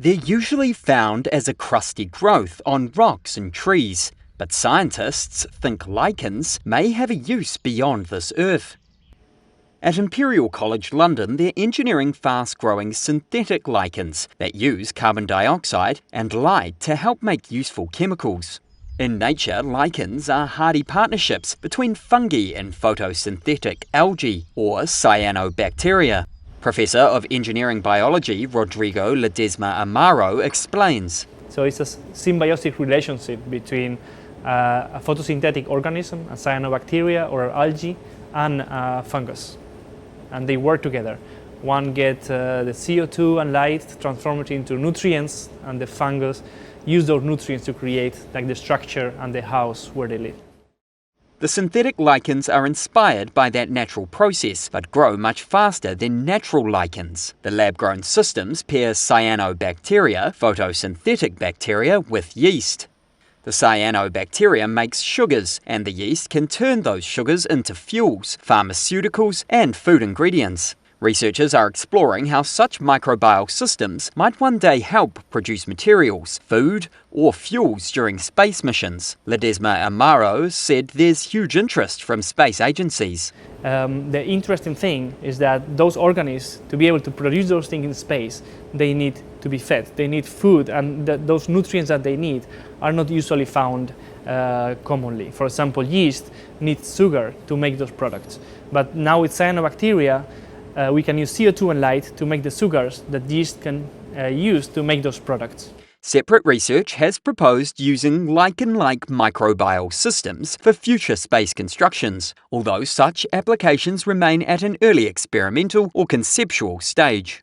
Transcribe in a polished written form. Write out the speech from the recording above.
They're usually found as a crusty growth on rocks and trees, but scientists think lichens may have a use beyond this earth. At Imperial College London, they're engineering fast-growing synthetic lichens that use carbon dioxide and light to help make useful chemicals. In nature, lichens are hardy partnerships between fungi and photosynthetic algae, or cyanobacteria. Professor of Engineering Biology Rodrigo Ledesma Amaro explains. So it's a symbiotic relationship between a photosynthetic organism, a cyanobacteria or algae, and fungus. And they work together. One gets the CO2 and light, transform it into nutrients, and the fungus use those nutrients to create like the structure and the house where they live. The synthetic lichens are inspired by that natural process, but grow much faster than natural lichens. The lab-grown systems pair cyanobacteria, photosynthetic bacteria, with yeast. The cyanobacteria makes sugars, and the yeast can turn those sugars into fuels, pharmaceuticals, and food ingredients. Researchers are exploring how such microbial systems might one day help produce materials, food, or fuels during space missions. Ledesma Amaro said there's huge interest from space agencies. The interesting thing is that those organisms, to be able to produce those things in space, they need to be fed. They need food, and those nutrients that they need are not usually found commonly. For example, yeast needs sugar to make those products. But now with cyanobacteria, we can use CO2 and light to make the sugars that yeast can use to make those products. Separate research has proposed using lichen-like microbial systems for future space constructions, although such applications remain at an early experimental or conceptual stage.